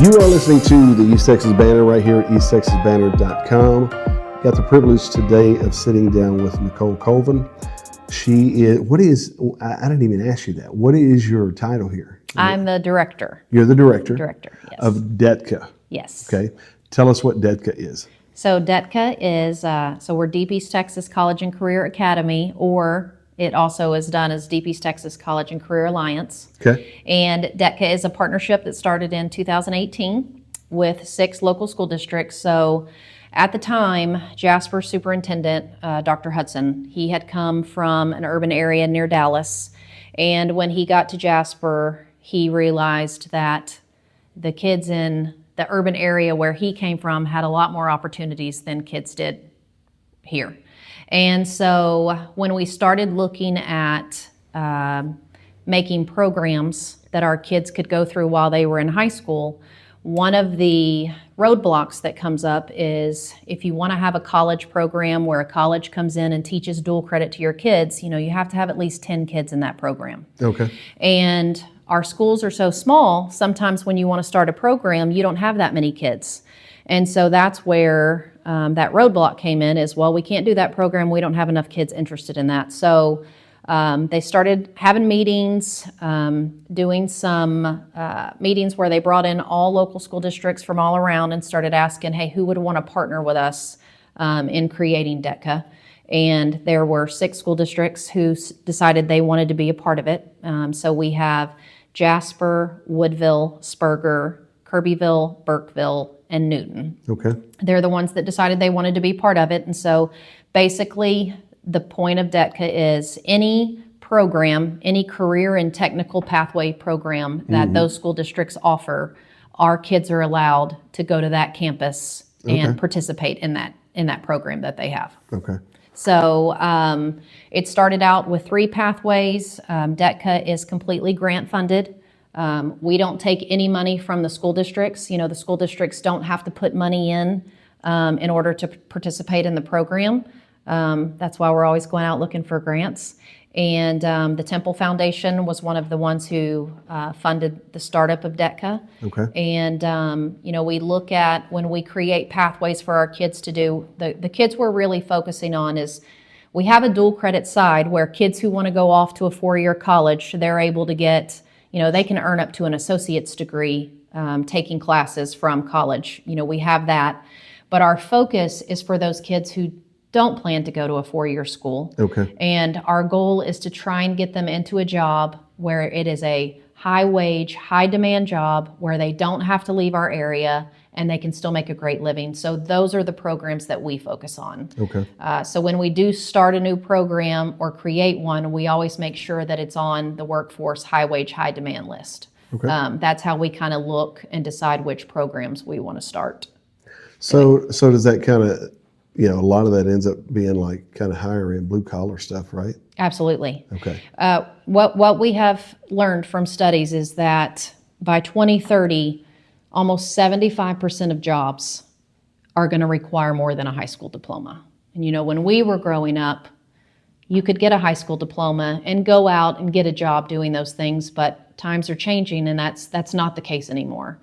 You are listening to the East Texas Banner right here at easttexasbanner.com. Got the privilege today of sitting down with Nicole Colvin. She is, I didn't even ask you that. What is your title here? I'm the director. You're the director? Director, yes. Of DETCA. Yes. Okay. Tell us what DETCA is. So DETCA is, so we're Deep East Texas College and Career Academy, or it also is done as Deep East Texas College and Career Alliance. Okay. And DETCA is a partnership that started in 2018 with 6 local school districts. So at the time, Jasper Superintendent, Dr. Hudson, he had come from an urban area near Dallas. And when he got to Jasper, he realized that the kids in the urban area where he came from had a lot more opportunities than kids did here. And so when we started looking at making programs that our kids could go through while they were in high school, one of the roadblocks that comes up is if you want to have a college program where a college comes in and teaches dual credit to your kids, you have to have at least 10 kids in that program. Okay. And our schools are so small, sometimes when you want to start a program, you don't have that many kids. And so that's where that roadblock came in is, well, we can't do that program. We don't have enough kids interested in that. So they started having meetings, doing some meetings where they brought in all local school districts from all around and started asking, hey, who would want to partner with us in creating DETCA? And there were 6 school districts who decided they wanted to be a part of it. So we have Jasper, Woodville, Spurger, Kirbyville, Burkeville, and Newton. Okay. They're the ones that decided they wanted to be part of it. And so basically the point of DETCA is any program, any career and technical pathway program that those school districts offer, our kids are allowed to go to that campus and participate in that program that they have. Okay. So it started out with 3 pathways. DETCA is completely grant funded. We don't take any money from the school districts. The school districts don't have to put money in order to participate in the program. That's why we're always going out looking for grants. And the Temple Foundation was one of the ones who funded the startup of DETCA. Okay. And, we look at when we create pathways for our kids to do, the kids we're really focusing on is we have a dual credit side where kids who want to go off to a 4-year college, they're able to get, they can earn up to an associate's degree taking classes from college. We have that. But our focus is for those kids who don't plan to go to a 4-year school. Okay. And our goal is to try and get them into a job where it is a high wage, high demand job where they don't have to leave our area and they can still make a great living. So those are the programs that we focus on. Okay. So when we do start a new program or create one, we always make sure that it's on the workforce high wage, high demand list. Okay. That's how we kind of look and decide which programs we want to start. So does that kind of, a lot of that ends up being like kind of higher end blue collar stuff, right? Absolutely. Okay. What we have learned from studies is that by 2030, almost 75% of jobs are going to require more than a high school diploma. And when we were growing up, you could get a high school diploma and go out and get a job doing those things, but times are changing and that's not the case anymore.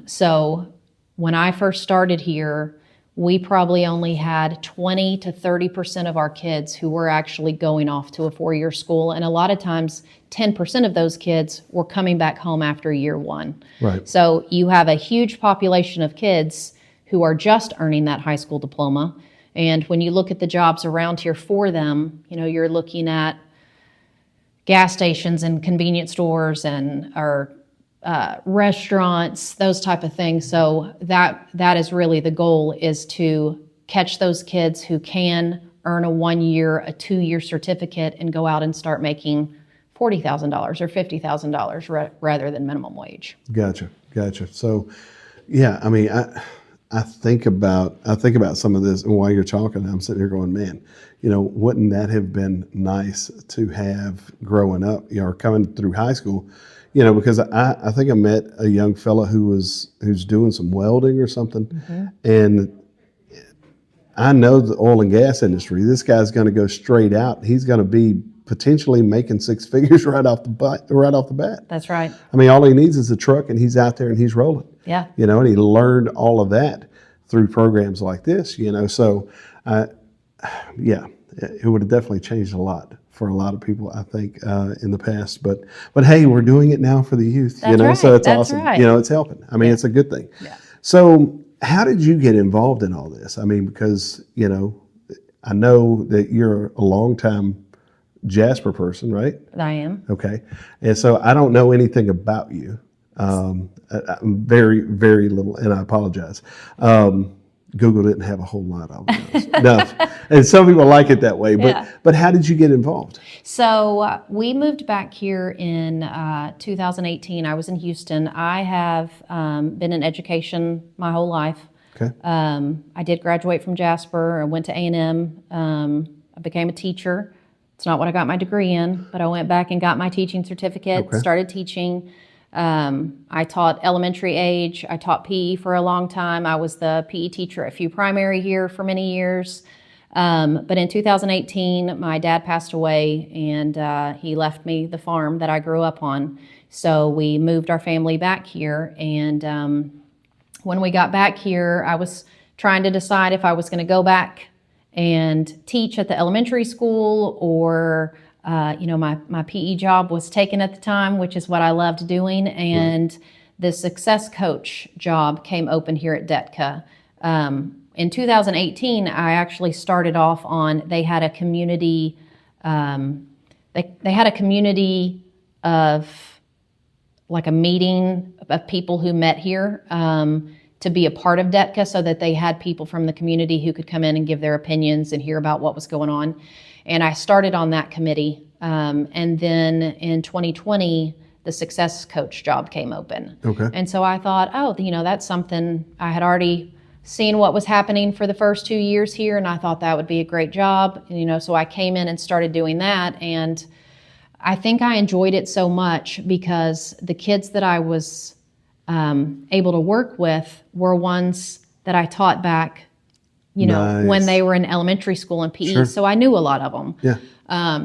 So when I first started here, we probably only had 20 to 30% of our kids who were actually going off to a 4-year school. And a lot of times, 10% of those kids were coming back home after year 1. Right. So you have a huge population of kids who are just earning that high school diploma. And when you look at the jobs around here for them, you're looking at gas stations and convenience stores and restaurants, those type of things. So that is really the goal, is to catch those kids who can earn a 1-year, a 2-year certificate and go out and start making $40,000 or $50,000 rather than minimum wage. Gotcha. So, yeah, I mean, I think about some of this, and while you're talking, I'm sitting here going, man, wouldn't that have been nice to have growing up, or coming through high school? Because I think I met a young fella who's doing some welding or something, and I know the oil and gas industry. This guy's going to go straight out. He's going to be potentially making six figures right off the bat. That's right. I mean, all he needs is a truck, and he's out there and he's rolling. Yeah. And he learned all of that through programs like this. So, yeah, it would have definitely changed a lot for a lot of people, I think, in the past. But hey, we're doing it now for the youth. That's right. So it's That's awesome. right. It's helping. I mean, it's a good thing. Yeah. So, how did you get involved in all this? I mean, because I know that you're a longtime Jasper person, right? I am. Okay. And so I don't know anything about you. Very, very little, and I apologize. Google didn't have a whole lot of those. No. And some people like it that way. But how did you get involved? So we moved back here in 2018. I was in Houston. I have been in education my whole life. Okay. I did graduate from Jasper. I went to A&M. I became a teacher. It's not what I got my degree in, but I went back and got my teaching certificate, started teaching. I taught elementary age. I taught PE for a long time. I was the PE teacher at Few Primary here for many years. But in 2018, my dad passed away, and he left me the farm that I grew up on. So we moved our family back here, and when we got back here, I was trying to decide if I was going to go back and teach at the elementary school, or my PE job was taken at the time, which is what I loved doing, and the success coach job came open here at DETCA. In 2018, I actually started off on, they had a community, they had a community of like a meeting of people who met here to be a part of DETCA, so that they had people from the community who could come in and give their opinions and hear about what was going on. And I started on that committee. And then in 2020, the success coach job came open. Okay. And so I thought, that's something I had already seen what was happening for the first 2 years here, and I thought that would be a great job. So I came in and started doing that, and I think I enjoyed it so much because the kids that I was able to work with were ones that I taught back, Nice. when they were in elementary school and PE. Sure. So I knew a lot of them. Yeah.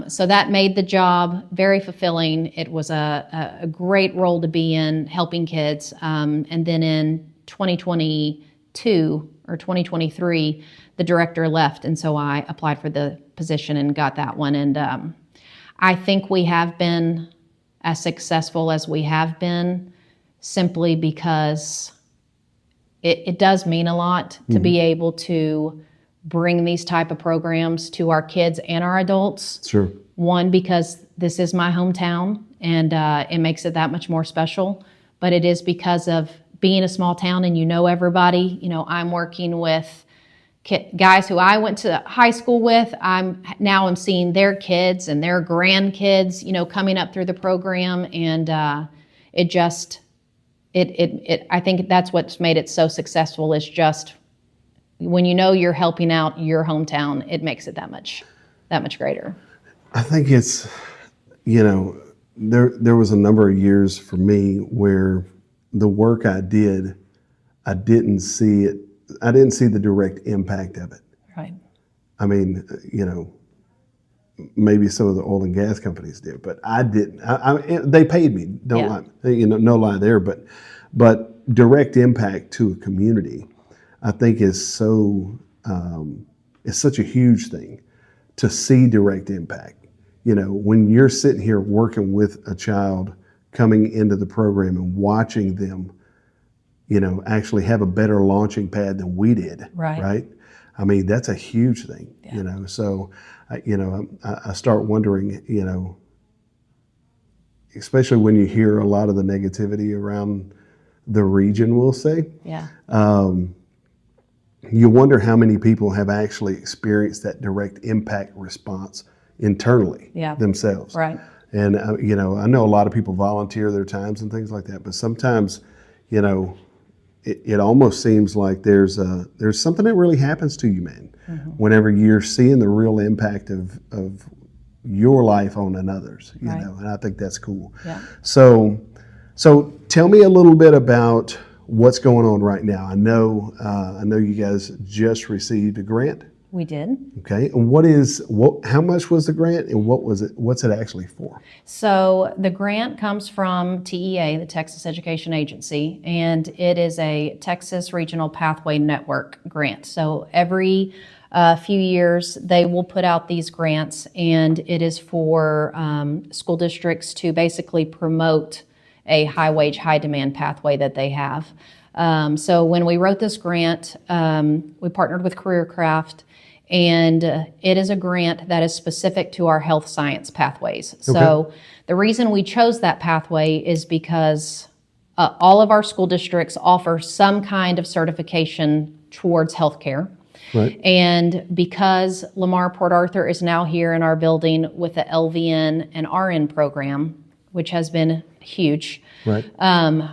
So that made the job very fulfilling. It was a great role to be in, helping kids. And then in 2022 or 2023, the director left, and so I applied for the position and got that one. And I think we have been as successful as we have been simply because it does mean a lot to be able to bring these type of programs to our kids and our adults. Sure. One, because this is my hometown, and it makes it that much more special. But it is because of being a small town and everybody. I'm working with guys who I went to high school with. I'm seeing their kids and their grandkids, coming up through the program, and I think that's what's made it so successful, is just when you're helping out your hometown, it makes it that much greater. I think it's, there was a number of years for me where the work I did, I didn't see the direct impact of it. Right. I mean, maybe some of the oil and gas companies did, but I didn't. They paid me. Don't lie. No lie there. But direct impact to a community, I think, is such a huge thing to see direct impact. When you're sitting here working with a child coming into the program and watching them, actually have a better launching pad than we did. Right. I mean, that's a huge thing. Yeah. So. I start wondering, especially when you hear a lot of the negativity around the region, we'll say. Yeah. You wonder how many people have actually experienced that direct impact response internally themselves. Right. And, I know a lot of people volunteer their times and things like that, but sometimes, it almost seems like there's something that really happens to you, man, whenever you're seeing the real impact of your life on another's, and I think that's cool. Yeah. So tell me a little bit about what's going on right now. I know you guys just received a grant. We did. Okay, and how much was the grant, and what's it actually for? So the grant comes from TEA, the Texas Education Agency, and it is a Texas Regional Pathway Network grant. So every few years they will put out these grants, and it is for school districts to basically promote a high wage, high demand pathway that they have. So when we wrote this grant, we partnered with CareerCraft, and it is a grant that is specific to our health science pathways. So the reason we chose that pathway is because all of our school districts offer some kind of certification towards healthcare. Right. And because Lamar Port Arthur is now here in our building with the LVN and RN program, which has been huge, Right.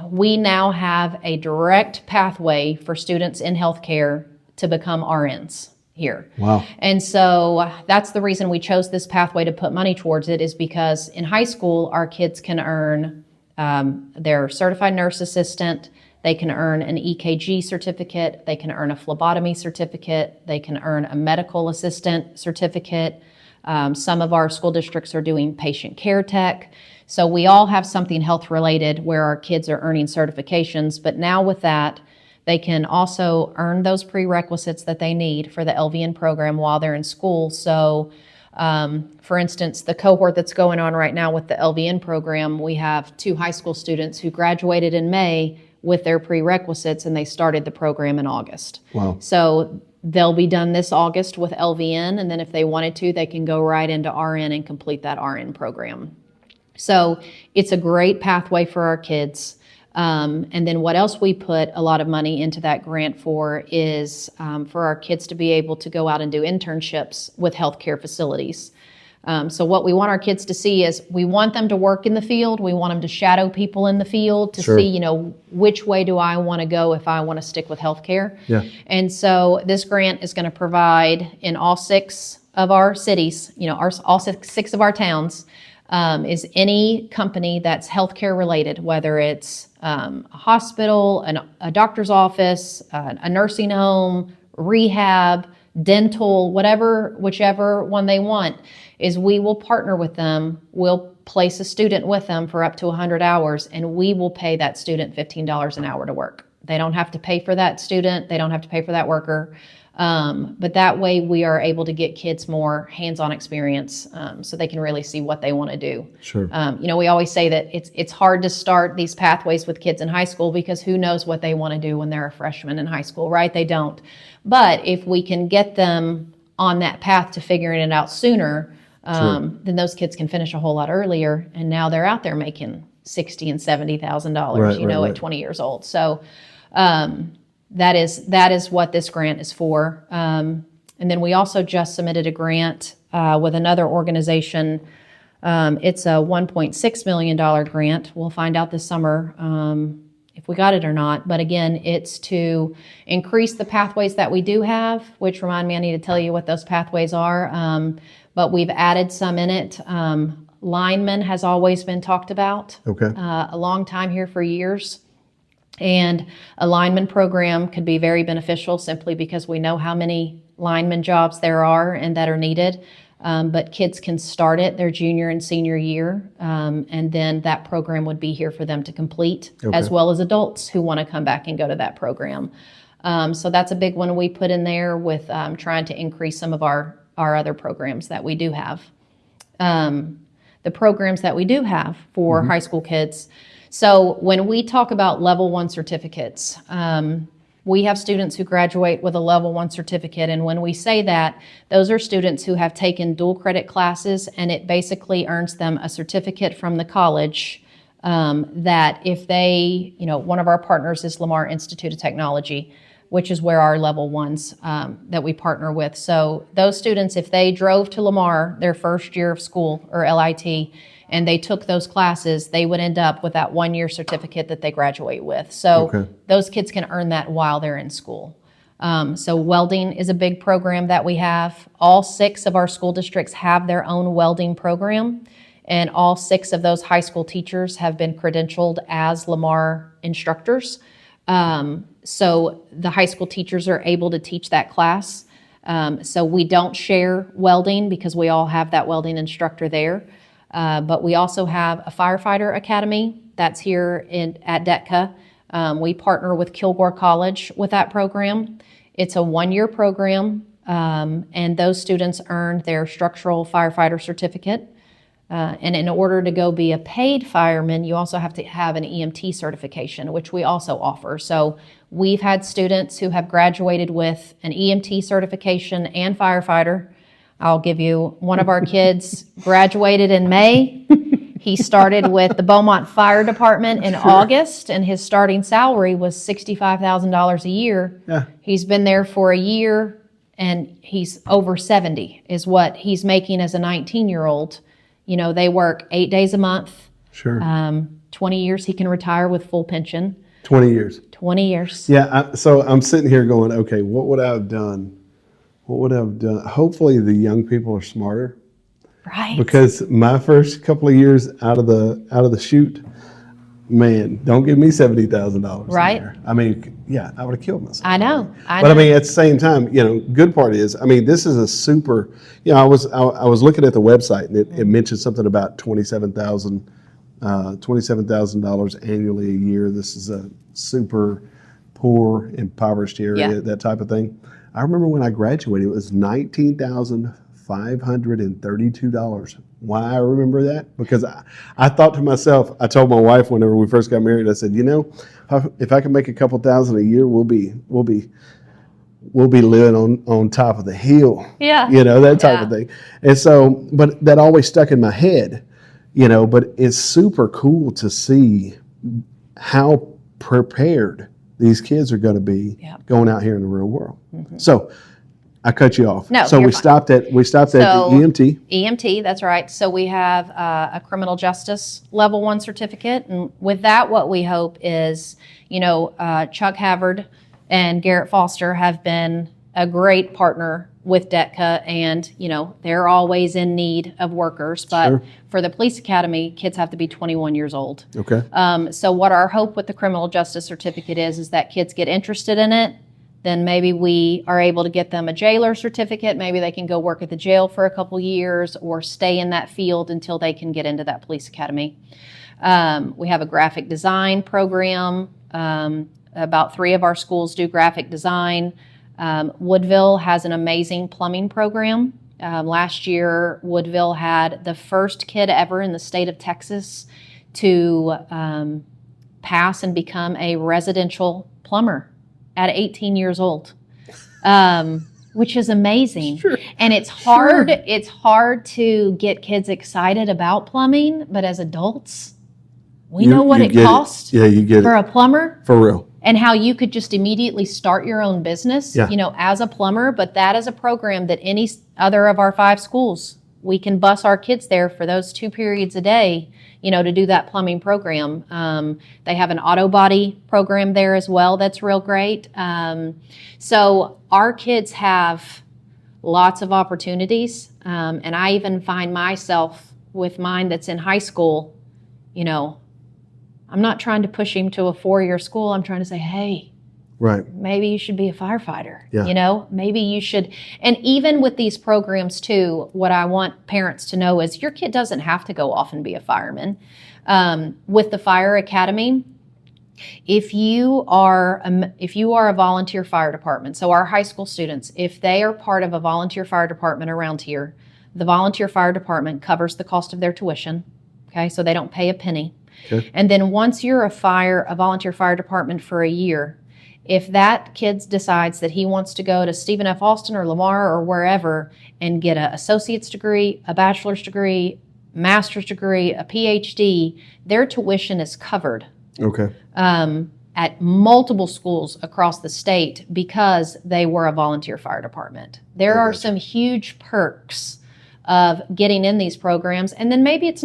we now have a direct pathway for students in healthcare to become RNs here. Wow. And so that's the reason we chose this pathway to put money towards it, is because in high school, our kids can earn their certified nurse assistant, they can earn an EKG certificate, they can earn a phlebotomy certificate, they can earn a medical assistant certificate. Some of our school districts are doing patient care tech. So we all have something health related where our kids are earning certifications, but now with that, they can also earn those prerequisites that they need for the LVN program while they're in school. So, for instance, the cohort that's going on right now with the LVN program, we have 2 high school students who graduated in May with their prerequisites, and they started the program in August. Wow. So they'll be done this August with LVN, and then if they wanted to, they can go right into RN and complete that RN program. So it's a great pathway for our kids. And then what else we put a lot of money into that grant for is for our kids to be able to go out and do internships with healthcare facilities. So what we want our kids to see is we want them to work in the field. We want them to shadow people in the field to Sure. see, which way do I want to go if I want to stick with healthcare. Yeah. And so this grant is going to provide in all 6 of our cities, all six of our towns, is any company that's healthcare related, whether it's a hospital, a doctor's office, a nursing home, rehab, dental, whichever one they want, is we will partner with them. We'll place a student with them for up to 100 hours, and we will pay that student $15 an hour to work. They don't have to pay for that student. They don't have to pay for that worker. But that way we are able to get kids more hands-on experience so they can really see what they want to do. Sure. We always say that it's hard to start these pathways with kids in high school because who knows what they want to do when they're a freshman in high school, right? They don't. But if we can get them on that path to figuring it out sooner, then those kids can finish a whole lot earlier, and now they're out there making $60,000 and $70,000, right. at 20 years old. So that is what this grant is for. And then we also just submitted a grant with another organization. It's a $1.6 million grant. We'll find out this summer if we got it or not. But again, it's to increase the pathways that we do have, which remind me, I need to tell you what those pathways are. But we've added some in it. Lineman has always been talked about. Okay. A long time here for years. And a lineman program could be very beneficial simply because we know how many lineman jobs there are and that are needed. But kids can start it their junior and senior year, and then that program would be here for them to complete, as well as adults who want to come back and go to that program. So that's a big one we put in there with trying to increase some of our other programs that we do have. The programs that we do have for high school kids. So when we talk about level 1 certificates, we have students who graduate with a level 1 certificate. And when we say that, those are students who have taken dual credit classes, and it basically earns them a certificate from the college that if they, one of our partners is Lamar Institute of Technology, which is where our level 1s that we partner with. So those students, if they drove to Lamar their first year of school or LIT, and they took those classes, they would end up with that 1-year certificate that they graduate with. So those kids can earn that while they're in school. So welding is a big program that we have. All 6 of our school districts have their own welding program, and all 6 of those high school teachers have been credentialed as Lamar instructors. So the high school teachers are able to teach that class. So we don't share welding because we all have that welding instructor there. But we also have a firefighter academy that's here at DETCA. We partner with Kilgore College with that program. It's a 1-year program, and those students earn their structural firefighter certificate. And in order to go be a paid fireman, you also have to have an EMT certification, which we also offer. So we've had students who have graduated with an EMT certification and firefighter. I'll give you one of our kids graduated in May. He started with the Beaumont Fire Department in August, and his starting salary was $65,000 a year. Yeah. He's been there for a year, and he's over 70 is what he's making as a 19-year-old. You know, they work 8 days a month. Sure. 20 years, he can retire with full pension. 20 years. 20 years. Yeah. So I'm sitting here going, okay, what would I have done? What would I have done? Hopefully the young people are smarter. Right. Because my first couple of years out of the chute, man, don't give me $70,000. Right. I mean, yeah, I would have killed myself. I know. But I mean, at the same time, you know, good part is, I mean, this is a super. You know, I was looking at the website, and it mentioned something about $27,000 annually a year. This is a super poor, impoverished area, that type of thing. I remember when I graduated, it was $19,532. Why I remember that? Because I thought to myself, I told my wife whenever we first got married, I said, you know, if I can make a couple thousand a year, we'll be living on top of the hill. Yeah. You know, that type of thing. And so, but that always stuck in my head, you know, but it's super cool to see how prepared these kids are going to be going out here in the real world. Mm-hmm. So I cut you off. No, so we stopped at the EMT. EMT, that's right. So we have a criminal justice level 1 certificate, and with that, what we hope is, you know, Chuck Havard and Garrett Foster have been a great partner with DETCA, and you know they're always in need of workers. But for the police academy, kids have to be 21 years old. Okay. So what our hope with the criminal justice certificate is that kids get interested in it. Then maybe we are able to get them a jailer certificate. Maybe they can go work at the jail for a couple years or stay in that field until they can get into that police academy. We have a graphic design program. About 3 of our schools do graphic design. Woodville has an amazing plumbing program. Last year, Woodville had the first kid ever in the state of Texas to pass and become a residential plumber at 18 years old, which is amazing. Sure. And it's hard. Sure. It's hard to get kids excited about plumbing, but as adults, we know what it costs for a plumber. For real. And how you could just immediately start your own business, you know, as a plumber. But that is a program that any other of our 5 schools, we can bus our kids there for those 2 periods a day, you know, to do that plumbing program. They have an auto body program there as well. That's real great. So our kids have lots of opportunities. And I even find myself with mine that's in high school, you know, I'm not trying to push him to a 4-year school. I'm trying to say, hey, maybe you should be a firefighter. Yeah. You know, maybe you should. And even with these programs too, what I want parents to know is your kid doesn't have to go off and be a fireman. With the fire academy, if you are a volunteer fire department, so our high school students, if they are part of a volunteer fire department around here, the volunteer fire department covers the cost of their tuition. Okay, so they don't pay a penny. Okay. And then once you're a volunteer fire department for a year, if that kid decides that he wants to go to Stephen F. Austin or Lamar or wherever and get an associate's degree, a bachelor's degree, master's degree, a PhD, their tuition is covered. Okay. At multiple schools across the state because they were a volunteer fire department. There are some huge perks of getting in these programs, and then maybe it's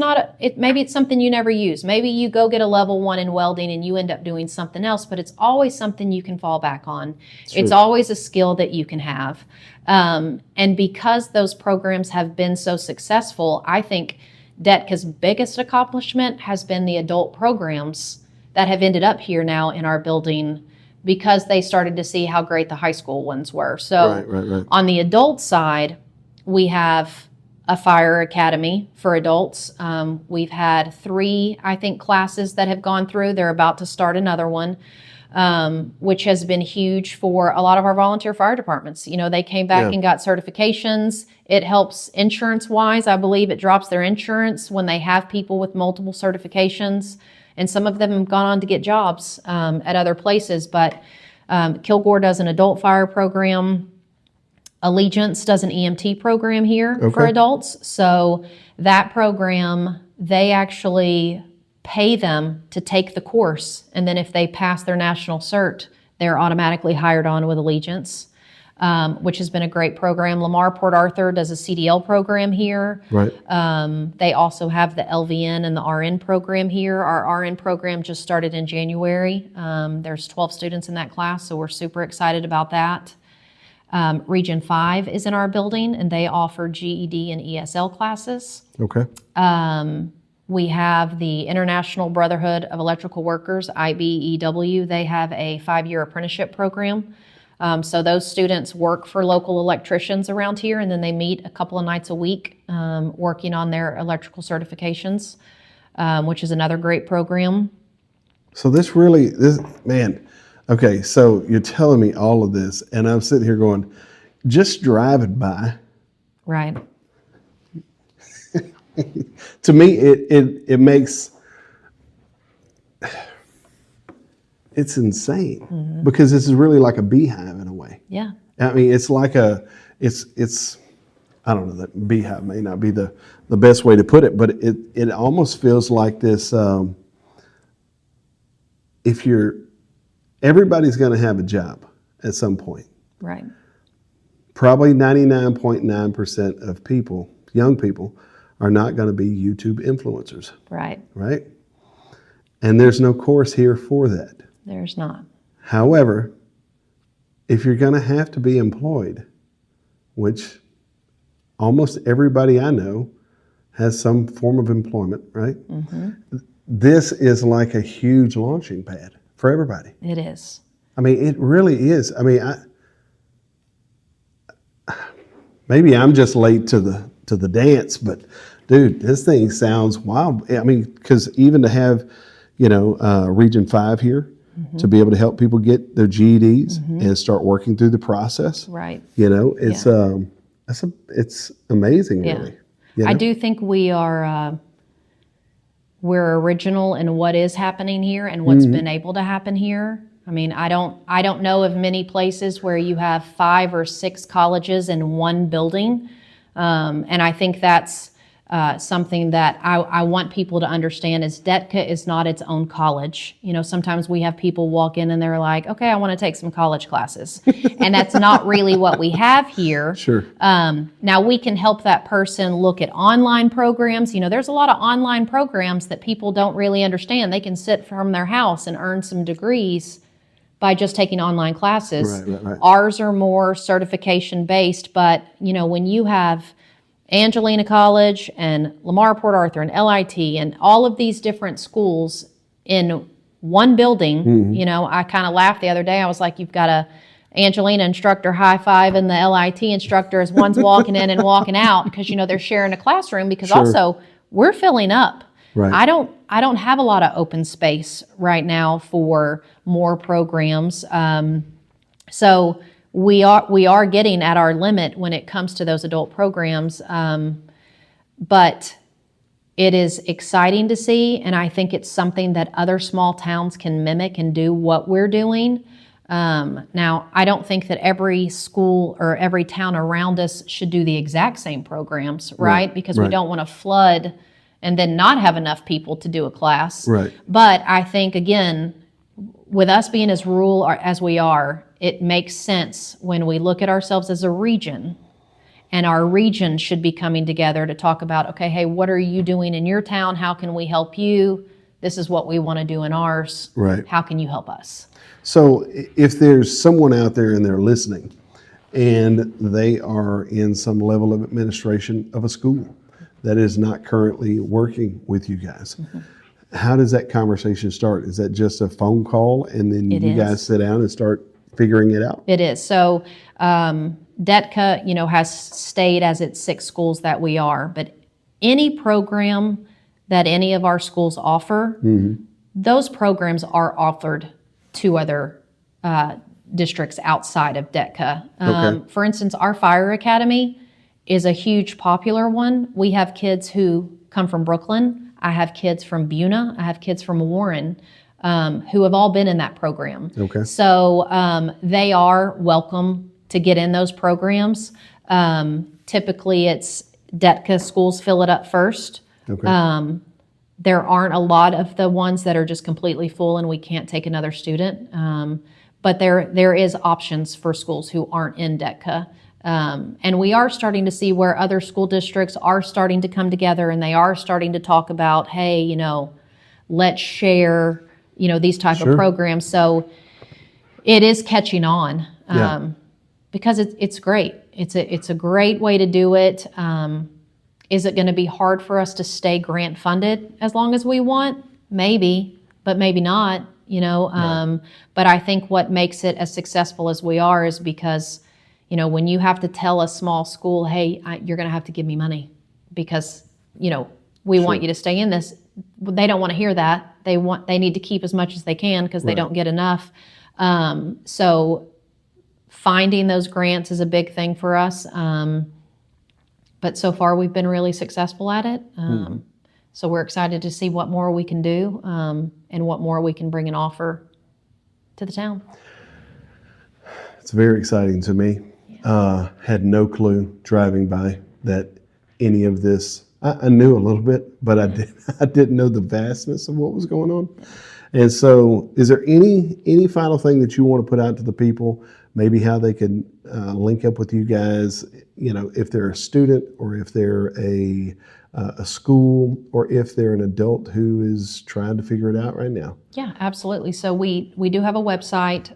maybe it's something you never use. Maybe you go get a level 1 in welding and you end up doing something else, but it's always something you can fall back on. True. It's always a skill that you can have. And because those programs have been so successful, I think DETCA's biggest accomplishment has been the adult programs that have ended up here now in our building because they started to see how great the high school ones were. So Right. on the adult side, we have a fire academy for adults. We've had 3, I think, classes that have gone through. They're about to start another one, which has been huge for a lot of our volunteer fire departments. You know, they came back Yeah. and got certifications. It helps insurance-wise. I believe it drops their insurance when they have people with multiple certifications. And some of them have gone on to get jobs at other places. But Kilgore does an adult fire program. Allegiance does an EMT program here for Okay. adults. So that program, they actually pay them to take the course. And then if they pass their national cert, they're automatically hired on with Allegiance, which has been a great program. Lamar Port Arthur does a CDL program here. Right. They also have the LVN and the RN program here. Our RN program just started in January. There's 12 students in that class, so we're super excited about that. Region 5 is in our building, and they offer GED and ESL classes. Okay. We have the International Brotherhood of Electrical Workers, IBEW. They have a 5-year apprenticeship program. So those students work for local electricians around here, and then they meet a couple of nights a week working on their electrical certifications, which is another great program. So man, okay, so you're telling me all of this, and I'm sitting here going, just driving by. Right. To me, it makes, it's insane because this is really like a beehive in a way. Yeah. I mean, it's like it's I don't know, that beehive may not be the best way to put it, but it almost feels like this. Everybody's going to have a job at some point. Right. Probably 99.9% of people, young people, are not going to be YouTube influencers, Right. right? And there's no course here for that. There's not. However, if you're going to have to be employed, which almost everybody I know has some form of employment, right? This is like a huge launching pad for everybody. It is. I mean, it really is. I mean, maybe I'm just late to the dance, but dude, this thing sounds wild. I mean, because even to have, Region 5 here, to be able to help people get their GEDs and start working through the process, Right. it's it's amazing, Yeah. really. I do think we're original in what is happening here and what's been able to happen here. I mean, I don't know of many places where you have 5 or 6 colleges in one building, and I think that's something that I want people to understand is DETCA is not its own college. Sometimes we have people walk in and they're like, okay, I want to take some college classes. And that's not really what we have here. Sure. Now we can help that person look at online programs. There's a lot of online programs that people don't really understand. They can sit from their house and earn some degrees by just taking online classes. Right. Ours are more certification based, but when you have Angelina College and Lamar Port Arthur and LIT and all of these different schools in one building, I kind of laughed the other day. I was like, you've got a Angelina instructor high-five and the LIT instructor as one's walking in and walking out because, they're sharing a classroom because Sure. also we're filling up. Right. I don't have a lot of open space right now for more programs. So we are getting at our limit when it comes to those adult programs, but it is exciting to see, and I think it's something that other small towns can mimic and do what we're doing. Now, I don't think that every school or every town around us should do the exact same programs, right? Because we right. don't want to flood and then not have enough people to do a class. Right. But I think, again, with us being as rural as we are, it makes sense when we look at ourselves as a region, and our region should be coming together to talk about, okay, hey, what are you doing in your town? How can we help you? This is what we want to do in ours. Right. How can you help us? So if there's someone out there and they're listening and they are in some level of administration of a school that is not currently working with you guys, Mm-hmm. does that conversation start? Is that just a phone call and then It you guys is. sit down and start figuring it out? It is. So DETCA, has stayed as its 6 schools that we are, but any program that any of our schools offer, those programs are offered to other districts outside of DETCA. Okay. For instance, our fire academy is a huge popular one. We have kids who come from Brooklyn. I have kids from Buna. I have kids from Warren who have all been in that program. Okay. So they are welcome to get in those programs. Typically, it's DETCA schools fill it up first. Okay. There aren't a lot of the ones that are just completely full and we can't take another student. But there is options for schools who aren't in DETCA. And we are starting to see where other school districts are starting to come together and they are starting to talk about, hey, let's share, these type Sure. of programs. So it is catching on Yeah. because it's great. It's a great way to do it. Is it going to be hard for us to stay grant funded as long as we want? Maybe, but maybe not. But I think what makes it as successful as we are is because, when you have to tell a small school, hey, you're going to have to give me money because, we want you to stay in this. They don't want to hear that. They need to keep as much as they can because they Right. don't get enough. So finding those grants is a big thing for us. But so far we've been really successful at it. So we're excited to see what more we can do and what more we can bring and offer to the town. It's very exciting to me. Had no clue driving by that any of this. I knew a little bit, but I didn't know the vastness of what was going on. And so, is there any final thing that you want to put out to the people? Maybe how they can link up with you guys. If they're a student or if they're a school or if they're an adult who is trying to figure it out right now. Yeah, absolutely. So we do have a website.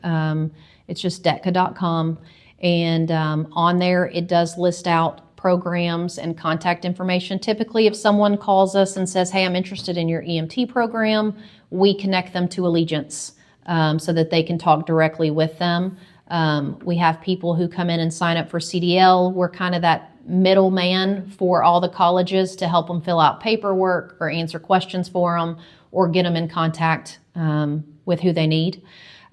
It's just detka.com. And on there, it does list out programs and contact information. Typically, if someone calls us and says, hey, I'm interested in your EMT program, we connect them to Allegiance so that they can talk directly with them. We have people who come in and sign up for CDL. We're kind of that middleman for all the colleges to help them fill out paperwork or answer questions for them or get them in contact with who they need.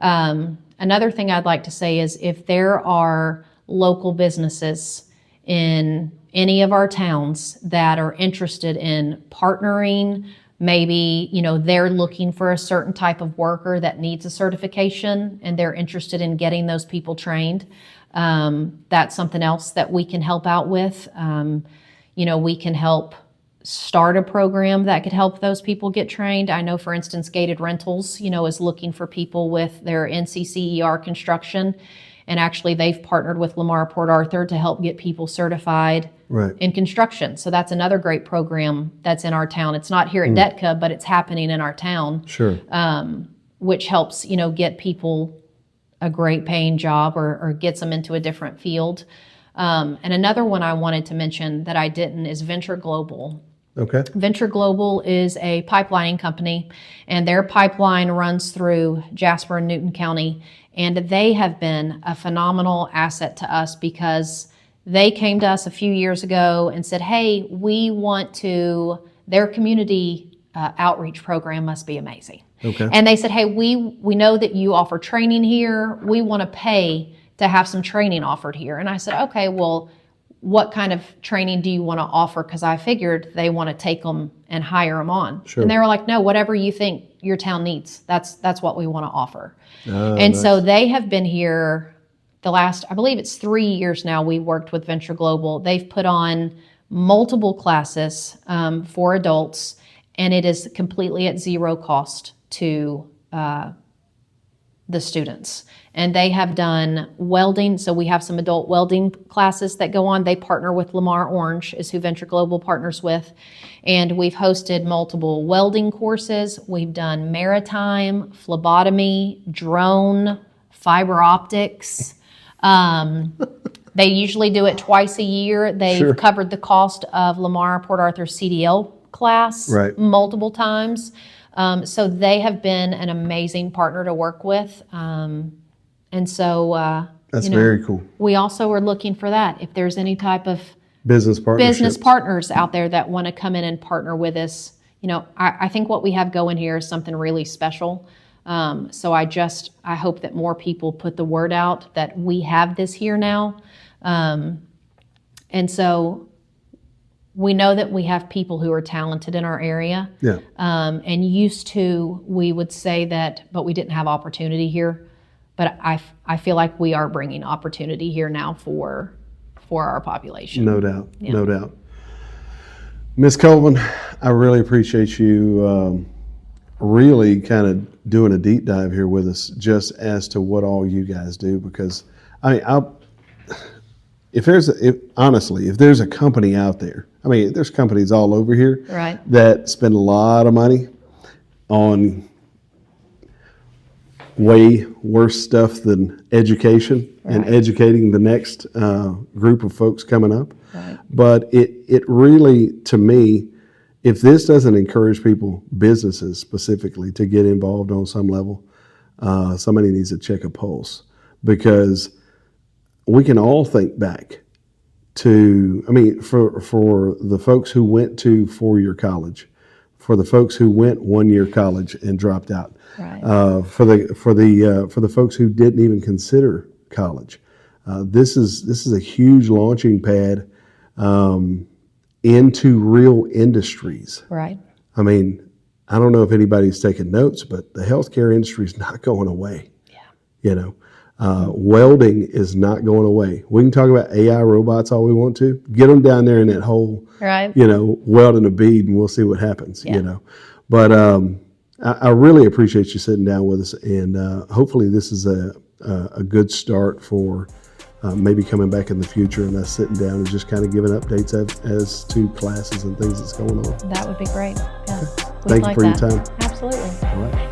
Another thing I'd like to say is if there are local businesses in any of our towns that are interested in partnering, maybe, they're looking for a certain type of worker that needs a certification and they're interested in getting those people trained. That's something else that we can help out with. We can help start a program that could help those people get trained. I know, for instance, Gated Rentals, is looking for people with their NCCER construction. And actually, they've partnered with Lamar Port Arthur to help get people certified Right. in construction. So that's another great program that's in our town. It's not here at DETCA, but it's happening in our town. Sure. Which helps, get people a great paying job or gets them into a different field. And another one I wanted to mention that I didn't is Venture Global. Okay. Venture Global is a pipelining company, and their pipeline runs through Jasper and Newton County, and they have been a phenomenal asset to us because they came to us a few years ago and said, hey, their community outreach program must be amazing. Okay. And they said, hey, we know that you offer training here. We want to pay to have some training offered here. And I said, okay, well, what kind of training do you want to offer? Because I figured they want to take them and hire them on. Sure. And they were like, no, whatever you think your town needs, that's what we want to offer. Oh, and nice. so they have been here the last, I believe it's 3 years now we worked with Venture Global. They've put on multiple classes for adults, and it is completely at zero cost to the students. And they have done welding. So we have some adult welding classes that go on. They partner with Lamar Orange, is who Venture Global partners with. And we've hosted multiple welding courses. We've done maritime, phlebotomy, drone, fiber optics. They usually do it twice a year. They've Sure. covered the cost of Lamar Port Arthur CDL class Right. multiple times. So they have been an amazing partner to work with. And so, That's very cool. we also are looking for that. If there's any type of Business business partnerships. partners out there that want to come in and partner with us, I think what we have going here is something really special. So I hope that more people put the word out that we have this here now. And so we know that we have people who are talented in our area. Yeah. And used to, we would say that, but we didn't have opportunity here. But I feel like we are bringing opportunity here now for our population. No doubt. Yeah. No doubt. Ms. Colvin, I really appreciate you really kind of doing a deep dive here with us just as to what all you guys do, because I mean, if there's a company out there, I mean, there's companies all over here Right. that spend a lot of money on way worse stuff than education and Right. educating the next group of folks coming up. Right. But it really, to me, if this doesn't encourage people, businesses specifically, to get involved on some level, somebody needs to check a pulse, because we can all think back to, I mean, for the folks who went to 4-year college, for the folks who went 1-year college and dropped out, Right. for the folks who didn't even consider college, this is a huge launching pad into real industries. Right. I mean, I don't know if anybody's taking notes, but the healthcare industry is not going away. Yeah. Welding is not going away. We can talk about AI robots all we want to. Get them down there in that hole, Right. welding a bead, and we'll see what happens. Yeah. But I really appreciate you sitting down with us, and hopefully this is a good start for maybe coming back in the future and us sitting down and just kind of giving updates as to classes and things that's going on. That would be great. Yeah. Thank you for your time. Absolutely. All right.